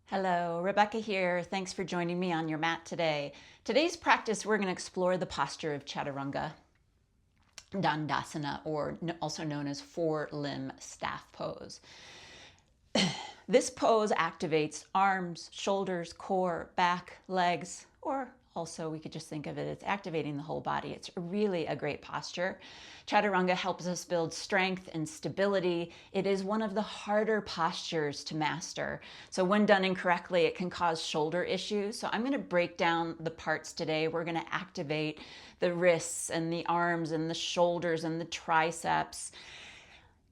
Hello, Rebecca here. Thanks for joining me on your mat today. Today's practice, we're going to explore the posture of Chaturanga Dandasana, or also known as four-limb staff pose. This pose activates arms, shoulders, core, back, legs, or also we could just think of it as activating the whole body. It's really a great posture. Chaturanga helps us build strength and stability. It is one of the harder postures to master. So when done incorrectly, it can cause shoulder issues. So I'm going to break down the parts today. We're going to activate the wrists and the arms and the shoulders and the triceps.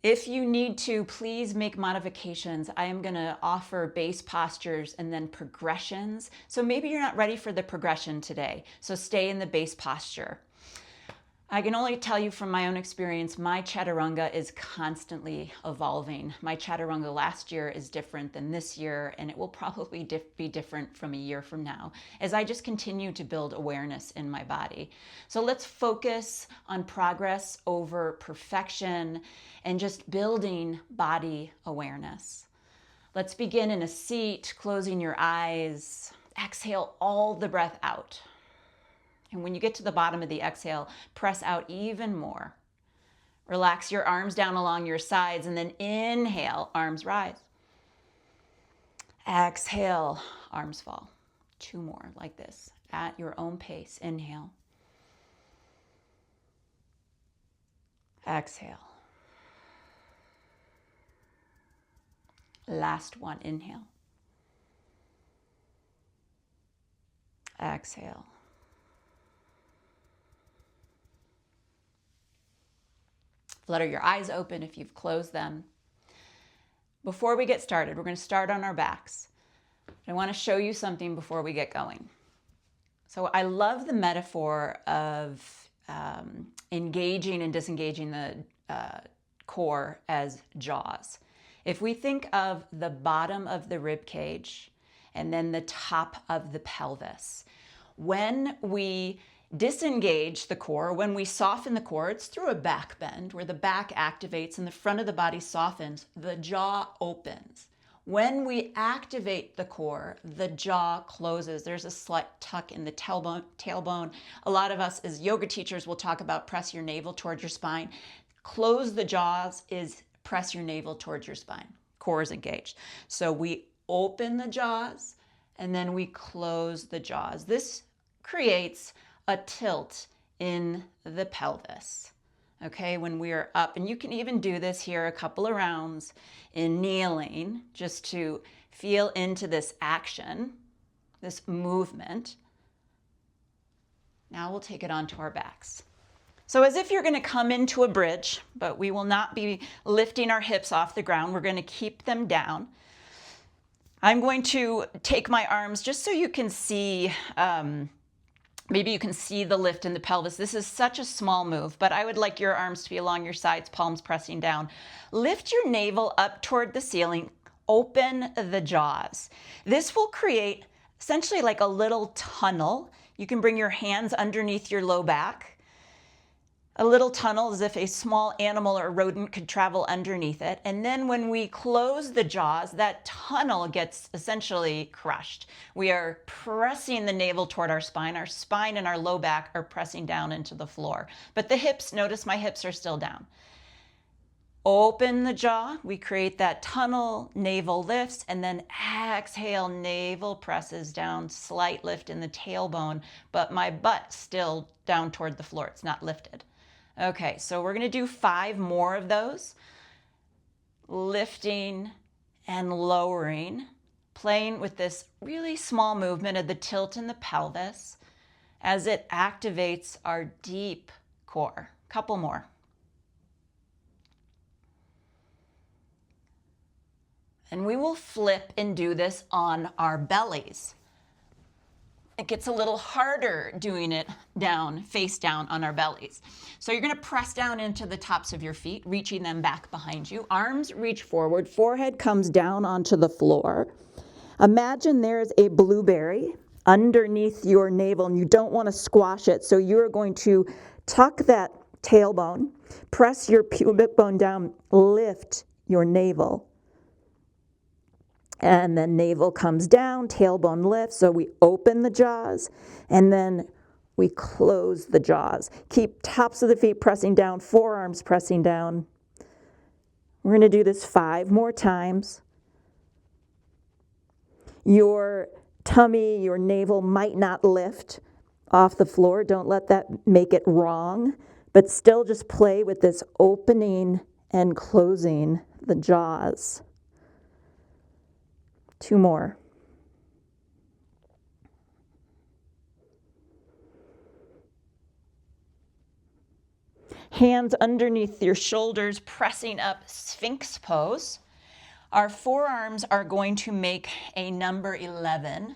If you need to, please make modifications. I am going to offer base postures and then progressions. So maybe you're not ready for the progression today. So stay in the base posture. I can only tell you from my own experience, my Chaturanga is constantly evolving. My Chaturanga last year is different than this year, and it will probably be different from a year from now as I just continue to build awareness in my body. So let's focus on progress over perfection and just building body awareness. Let's begin in a seat, closing your eyes. Exhale all the breath out. And when you get to the bottom of the exhale, press out even more. Relax your arms down along your sides and then inhale, arms rise. Exhale, arms fall. Two more like this at your own pace. Inhale. Exhale. Last one, inhale. Exhale. Flutter your eyes open if you've closed them. Before we get started, we're going to start on our backs. I want to show you something before we get going. So I love the metaphor of engaging and disengaging the core as jaws. If we think of the bottom of the rib cage and then the top of the pelvis, when we disengage the core, when we soften the core, it's through a back bend where the back activates and the front of the body softens, the jaw opens. When we activate the core, the jaw closes. There's a slight tuck in the tailbone. A lot of us as yoga teachers will talk about press your navel towards your spine. Close the jaws is press your navel towards your spine. Core is engaged. So we open the jaws and then we close the jaws. This creates a tilt in the pelvis, okay, when we are up. And you can even do this here a couple of rounds in kneeling just to feel into this action, this movement. Now we'll take it onto our backs. So as if you're going to come into a bridge, but we will not be lifting our hips off the ground. We're going to keep them down. I'm going to take my arms just so you can see maybe you can see the lift in the pelvis. This is such a small move, but I would like your arms to be along your sides, palms pressing down. Lift your navel up toward the ceiling. Open the jaws. This will create essentially like a little tunnel. You can bring your hands underneath your low back. A little tunnel as if a small animal or rodent could travel underneath it. And then when we close the jaws, that tunnel gets essentially crushed. We are pressing the navel toward our spine. Our spine and our low back are pressing down into the floor. But the hips, notice my hips are still down. Open the jaw. We create that tunnel, navel lifts, and then exhale, navel presses down, slight lift in the tailbone, but my butt still down toward the floor. It's not lifted. Okay, so we're going to do 5 more of those. Lifting and lowering, playing with this really small movement of the tilt in the pelvis as it activates our deep core. Couple more. And we will flip and do this on our bellies. It gets a little harder doing it down, face down on our bellies. So you're going to press down into the tops of your feet, reaching them back behind you. Arms reach forward, forehead comes down onto the floor. Imagine there's a blueberry underneath your navel and you don't want to squash it. So you're going to tuck that tailbone, press your pubic bone down, lift your navel. And then navel comes down, tailbone lifts. So we open the jaws and then we close the jaws. Keep tops of the feet pressing down, forearms pressing down. We're going to do this 5 more times. Your tummy, your navel might not lift off the floor. Don't let that make it wrong, but still just play with this opening and closing the jaws. 2 more. Hands underneath your shoulders, pressing up, Sphinx pose. Our forearms are going to make a number 11.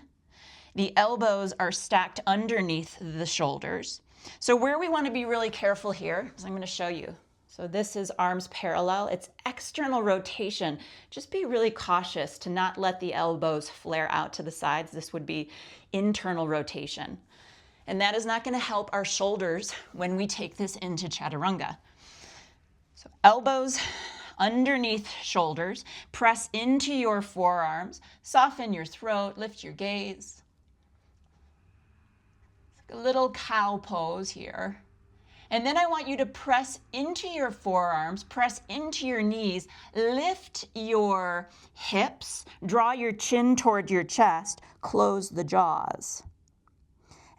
The elbows are stacked underneath the shoulders. So where we want to be really careful here is I'm going to show you. So this is arms parallel. It's external rotation. Just be really cautious to not let the elbows flare out to the sides. This would be internal rotation. And that is not going to help our shoulders when we take this into Chaturanga. So elbows underneath shoulders, press into your forearms, soften your throat, lift your gaze. It's like a little cow pose here. And then I want you to press into your forearms, press into your knees, lift your hips, draw your chin toward your chest, close the jaws.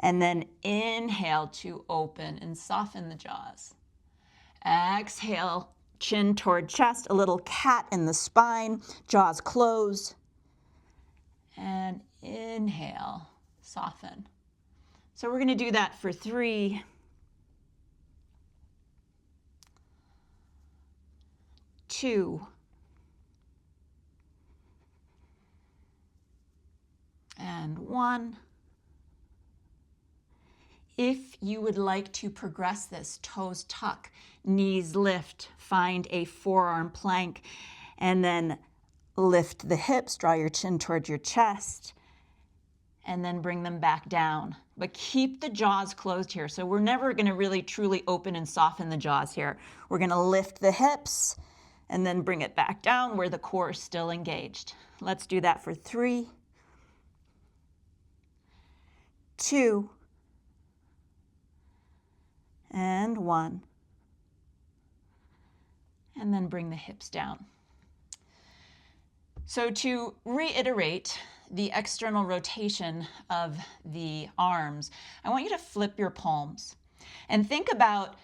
And then inhale to open and soften the jaws. Exhale, chin toward chest, a little cat in the spine, jaws close. And inhale, soften. So we're going to do that for 3, 2, and 1. If you would like to progress this, toes tuck, knees lift, find a forearm plank, and then lift the hips, draw your chin towards your chest, and then bring them back down. But keep the jaws closed here. So we're never going to really truly open and soften the jaws here. We're going to lift the hips and then bring it back down where the core is still engaged. Let's do that for 3, 2, and 1. And then bring the hips down. So to reiterate the external rotation of the arms, I want you to flip your palms and think about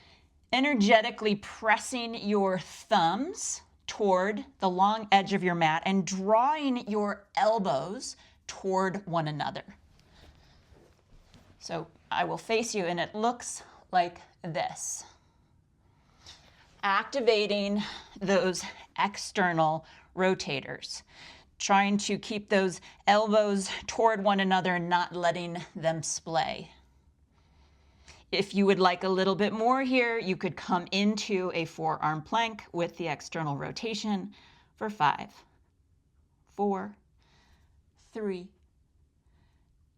energetically pressing your thumbs toward the long edge of your mat and drawing your elbows toward one another. So I will face you and it looks like this. Activating those external rotators, trying to keep those elbows toward one another and not letting them splay. If you would like a little bit more here, you could come into a forearm plank with the external rotation for 5, 4, 3,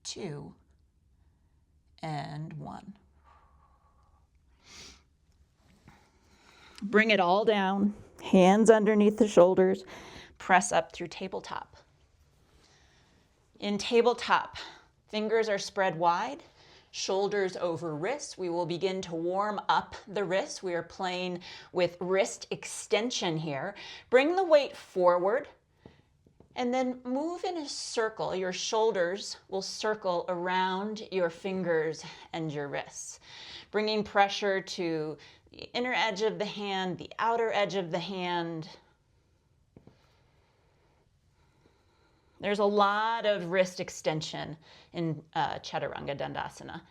2, and 1. Bring it all down, hands underneath the shoulders, press up through tabletop. In tabletop, fingers are spread wide, shoulders over wrists. We will begin to warm up the wrists. We are playing with wrist extension here. Bring the weight forward and then move in a circle. Your shoulders will circle around your fingers and your wrists, bringing pressure to the inner edge of the hand, the outer edge of the hand. There's a lot of wrist extension in Chaturanga Dandasana.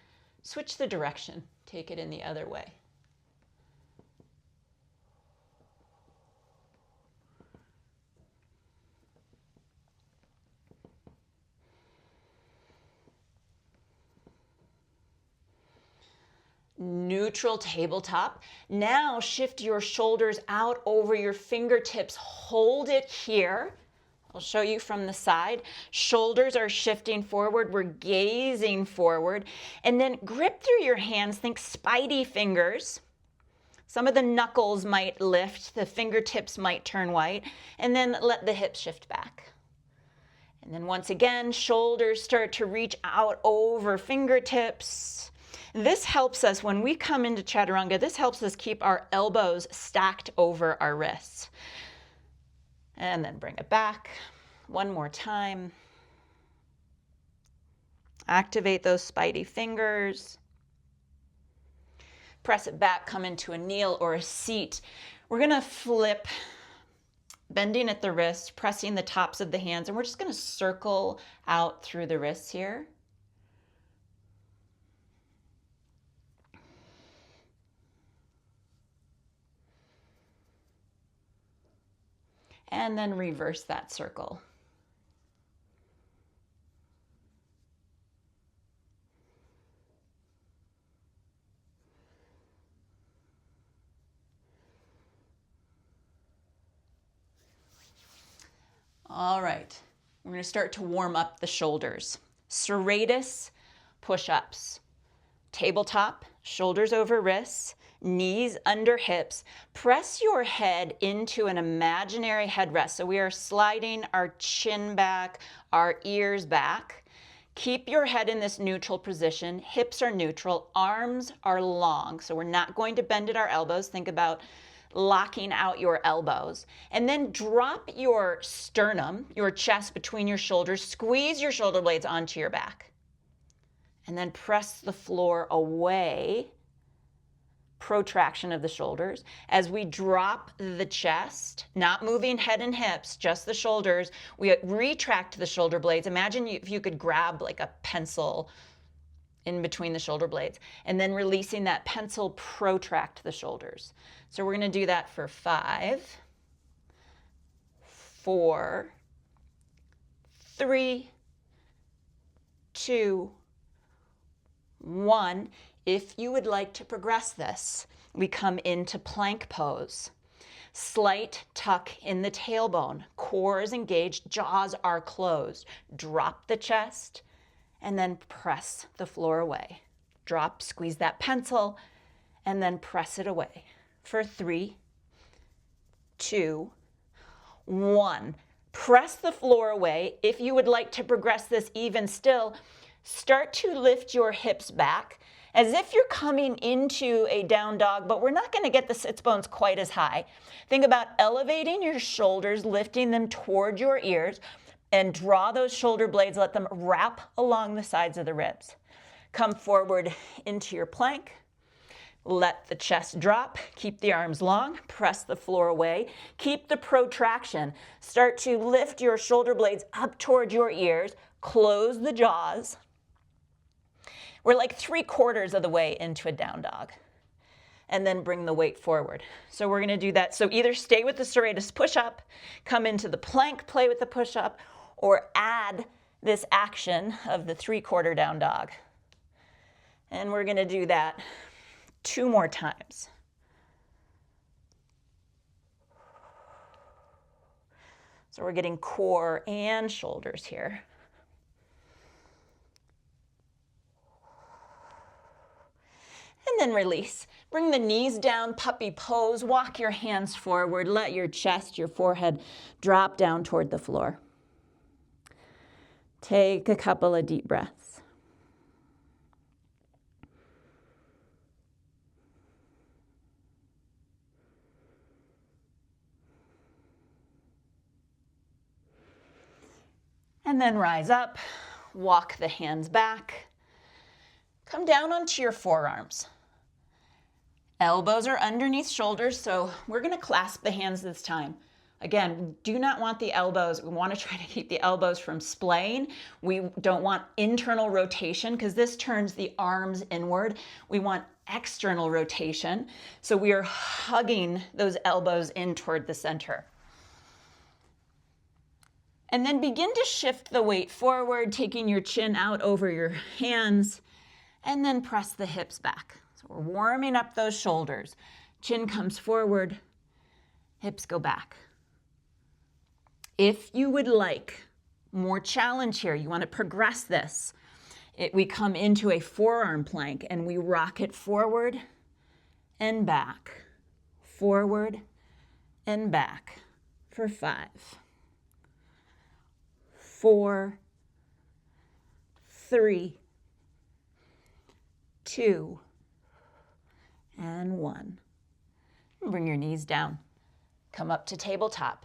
Switch the direction. Take it in the other way. Neutral tabletop. Now shift your shoulders out over your fingertips. Hold it here. I'll show you from the side. Shoulders are shifting forward. We're gazing forward. And then grip through your hands. Think spidey fingers. Some of the knuckles might lift. The fingertips might turn white. And then let the hips shift back. And then once again, shoulders start to reach out over fingertips. This helps us, when we come into Chaturanga, this helps us keep our elbows stacked over our wrists. And then bring it back one more time. Activate those spidey fingers. Press it back, come into a kneel or a seat. We're gonna flip, bending at the wrist, pressing the tops of the hands, and we're just gonna circle out through the wrists here. And then reverse that circle. All right, we're going to start to warm up the shoulders. Serratus push-ups. Tabletop, shoulders over wrists, knees under hips. Press your head into an imaginary headrest. So we are sliding our chin back, our ears back. Keep your head in this neutral position. Hips are neutral, arms are long. So we're not going to bend at our elbows. Think about locking out your elbows. And then drop your sternum, your chest between your shoulders. Squeeze your shoulder blades onto your back. And then press the floor away. Protraction of the shoulders. As we drop the chest, not moving head and hips, just the shoulders, we retract the shoulder blades. Imagine if you could grab like a pencil in between the shoulder blades, and then releasing that pencil, protract the shoulders. So we're going to do that for 5, 4, 3, 2, 1. If you would like to progress this, we come into plank pose. Slight tuck in the tailbone, core is engaged, jaws are closed. Drop the chest and then press the floor away. Drop, squeeze that pencil, and then press it away for 3, 2, 1. Press the floor away. If you would like to progress this even still, start to lift your hips back as if you're coming into a down dog, but we're not going to get the sits bones quite as high. Think about elevating your shoulders, lifting them toward your ears, and draw those shoulder blades, let them wrap along the sides of the ribs. Come forward into your plank. Let the chest drop, keep the arms long, press the floor away, keep the protraction. Start to lift your shoulder blades up toward your ears, close the jaws. We're like 3/4 of the way into a down dog. And then bring the weight forward. So we're gonna do that. So either stay with the serratus push-up, come into the plank, play with the push-up, or add this action of the 3/4 down dog. And we're gonna do that 2 more times. So we're getting core and shoulders here. And then release. Bring the knees down, puppy pose, walk your hands forward, let your chest, your forehead drop down toward the floor. Take a couple of deep breaths. And then rise up, walk the hands back. Come down onto your forearms. Elbows are underneath shoulders, so we're going to clasp the hands this time. Again, we do not want the elbows. We want to try to keep the elbows from splaying. We don't want internal rotation because this turns the arms inward. We want external rotation. So we are hugging those elbows in toward the center. And then begin to shift the weight forward, taking your chin out over your hands, and then press the hips back. So we're warming up those shoulders. Chin comes forward, hips go back. If you would like more challenge here, you want to progress this, we come into a forearm plank and we rock it forward and back, forward and back for 5, 4, 3, 2, and 1. Bring your knees down. Come up to tabletop.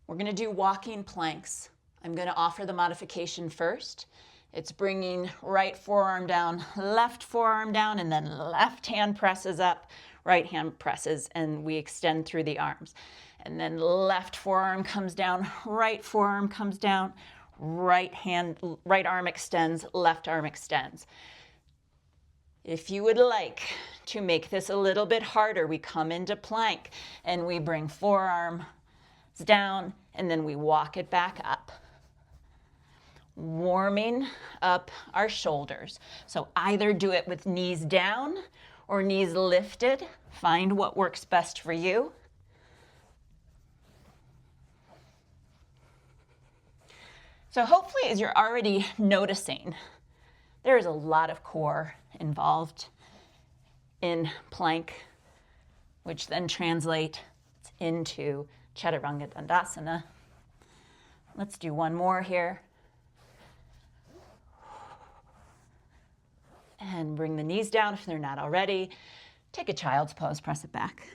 We're going to do walking planks. I'm going to offer the modification first. It's bringing right forearm down, and then left hand presses up, right hand presses, and we extend through the arms. And then left forearm comes down, right forearm comes down, right arm extends, left arm extends. If you would like to make this a little bit harder, we come into plank and we bring forearms down and then we walk it back up. Warming up our shoulders. So either do it with knees down or knees lifted. Find what works best for you. So hopefully, as you're already noticing, there is a lot of core involved in plank, which then translates into Chaturanga Dandasana. Let's do one more here. And bring the knees down if they're not already. Take a child's pose, press it back.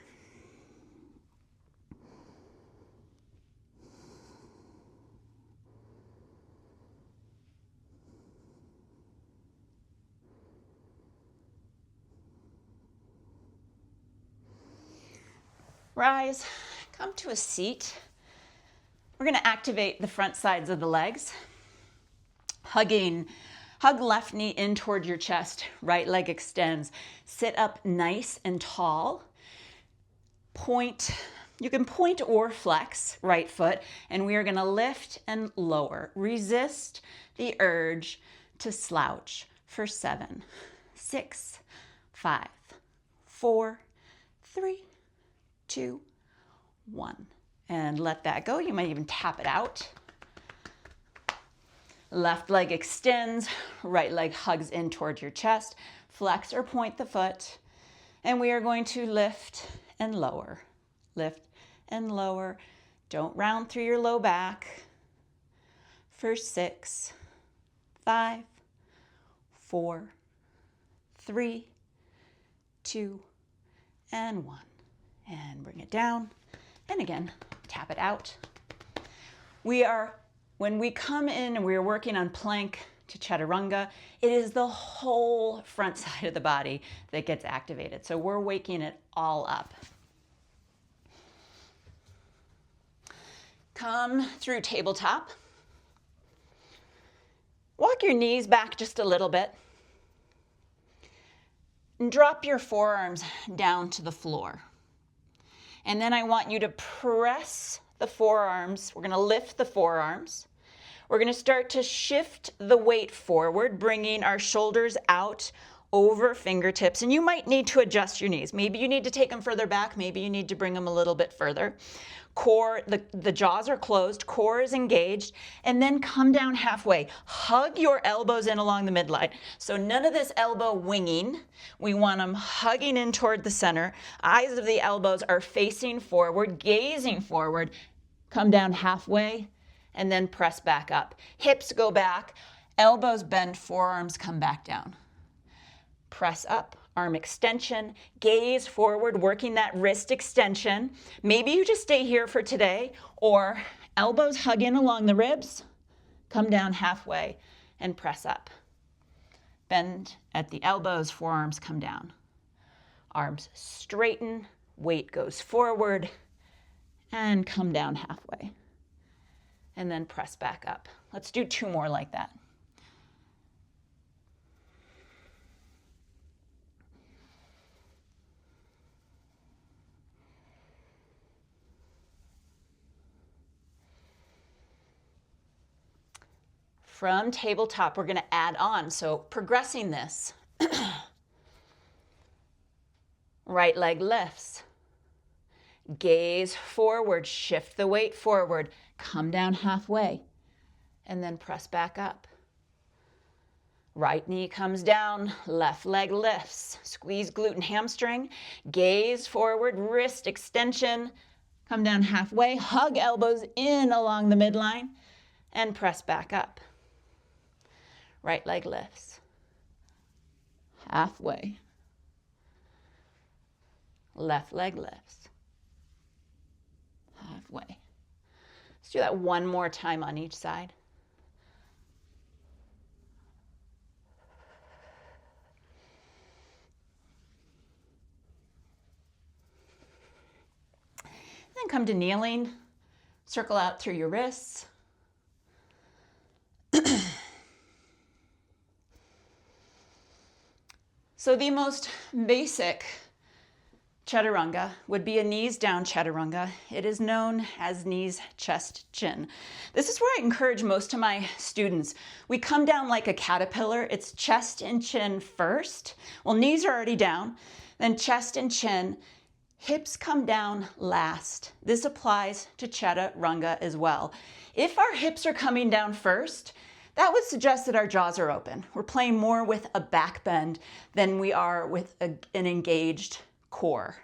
Rise, come to a seat. We're going to activate the front sides of the legs. Hug left knee in toward your chest, right leg extends. Sit up nice and tall. Point, you can point or flex right foot, and we are going to lift and lower. Resist the urge to slouch for 7, 6, 5, 4, 3, 2, 1. And let that go. You might even tap it out. Left leg extends, right leg hugs in towards your chest. Flex or point the foot. And we are going to lift and lower. Lift and lower. Don't round through your low back. For 6, 5, 4, 3, 2, and 1. And bring it down. And again, tap it out. When we come in and we're working on plank to Chaturanga, it is the whole front side of the body that gets activated. So we're waking it all up. Come through tabletop. Walk your knees back just a little bit. And drop your forearms down to the floor. And then I want you to press the forearms. We're going to lift the forearms. We're going to start to shift the weight forward, bringing our shoulders out over fingertips. And you might need to adjust your knees. Maybe you need to take them further back. Maybe you need to bring them a little bit further. Core, the jaws are closed. Core is engaged. And then come down halfway. Hug your elbows in along the midline. So none of this elbow winging. We want them hugging in toward the center. Eyes of the elbows are facing forward, gazing forward. Come down halfway. And then press back up. Hips go back, elbows bend, forearms come back down. Press up, arm extension, gaze forward, working that wrist extension. Maybe you just stay here for today, or elbows hug in along the ribs, come down halfway and press up. Bend at the elbows, forearms come down. Arms straighten, weight goes forward, and come down halfway. And then press back up. Let's do 2 more like that. From tabletop, we're going to add on. So progressing this. Right leg lifts. Gaze forward, shift the weight forward. Come down halfway and then press back up. Right knee comes down, left leg lifts. Squeeze glute and hamstring. Gaze forward, wrist extension. Come down halfway, hug elbows in along the midline, and press back up. Right leg lifts. Halfway. Left leg lifts. Halfway. Let's do that one more time on each side. Then come to kneeling. Circle out through your wrists. So the most basic Chaturanga would be a knees down Chaturanga. It is known as knees, chest, chin. This is where I encourage most of my students. We come down like a caterpillar. It's chest and chin first. Well, knees are already down, then chest and chin. Hips come down last. This applies to Chaturanga as well. If our hips are coming down first, that would suggest that our jaws are open. We're playing more with a back bend than we are with an engaged core.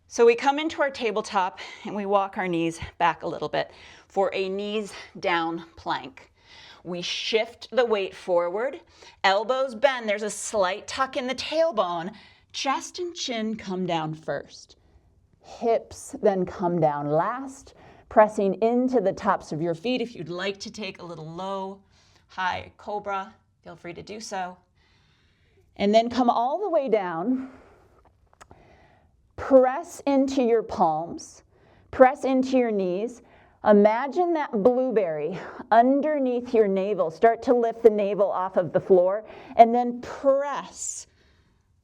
So we come into our tabletop and we walk our knees back a little bit for a knees down plank. We shift the weight forward, elbows bend, there's a slight tuck in the tailbone, chest and chin come down first. Hips then come down last, pressing into the tops of your feet. If you'd like to take a little low, high cobra, feel free to do so. And then come all the way down, press into your palms, press into your knees. Imagine that blueberry underneath your navel. Start to lift the navel off of the floor and then press,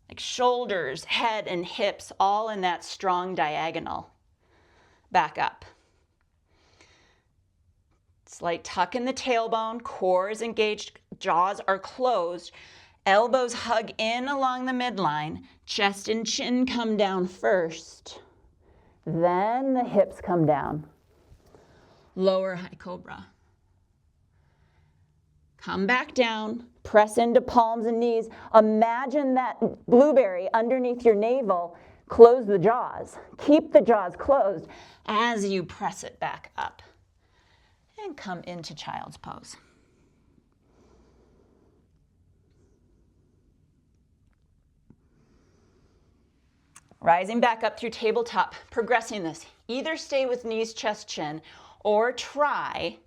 like shoulders, head, and hips, all in that strong diagonal. Back up. Slight tuck in the tailbone, core is engaged, jaws are closed. Elbows hug in along the midline, chest and chin come down first. Then the hips come down. Lower high cobra. Come back down, press into palms and knees. Imagine that blueberry underneath your navel. Close the jaws. Keep the jaws closed as you press it back up. And come into child's pose. Rising back up through tabletop, progressing this. Either stay with knees, chest, chin, or try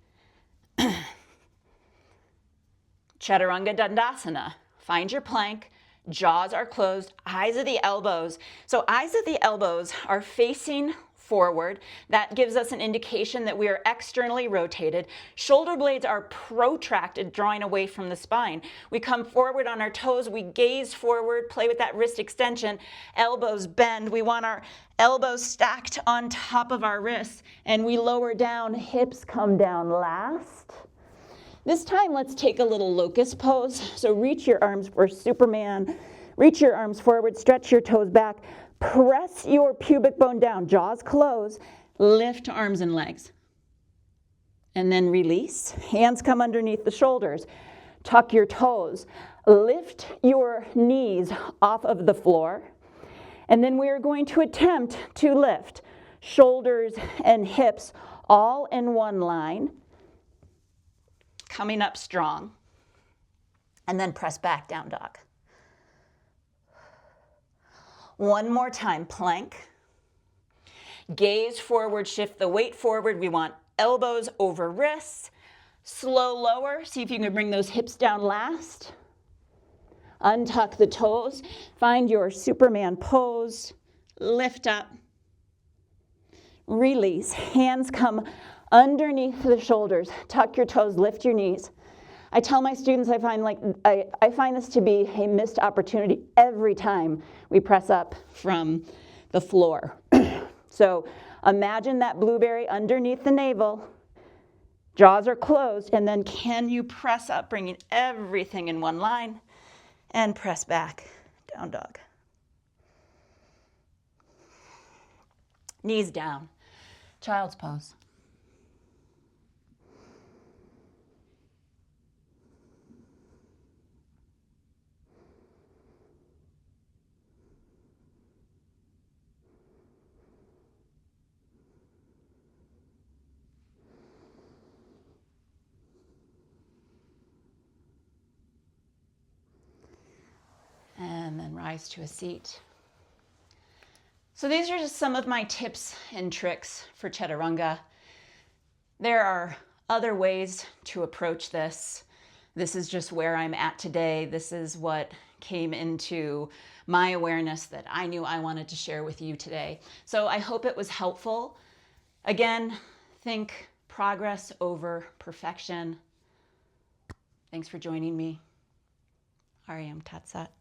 Chaturanga Dandasana. Find your plank, jaws are closed, eyes of the elbows. So eyes of the elbows are facing forward. That gives us an indication that we are externally rotated. Shoulder blades are protracted, drawing away from the spine. We come forward on our toes, we gaze forward, play with that wrist extension, elbows bend. We want our elbows stacked on top of our wrists, and we lower down, hips come down last. This time, let's take a little locust pose. So reach your arms for Superman. Reach your arms forward, stretch your toes back. Press your pubic bone down, jaws close, lift arms and legs. And then release. Hands come underneath the shoulders. Tuck your toes. Lift your knees off of the floor. And then we are going to attempt to lift shoulders and hips all in one line. Coming up strong. And then press back, down dog. One more time, plank. Gaze forward, shift the weight forward. We want elbows over wrists. Slow lower, see if you can bring those hips down last. Untuck the toes. Find your Superman pose. Lift up. Release. Hands come underneath the shoulders. Tuck your toes, lift your knees. I tell my students I find this to be a missed opportunity every time we press up from the floor. So imagine that blueberry underneath the navel, jaws are closed, and then can you press up, bringing everything in one line, and press back, down dog. Knees down, child's pose. rise to a seat. So these are just some of my tips and tricks for Chaturanga. There are other ways to approach this. This is just where I'm at today. This is what came into my awareness that I knew I wanted to share with you today. So I hope it was helpful. Again, think progress over perfection. Thanks for joining me. Ariam Tat Sat.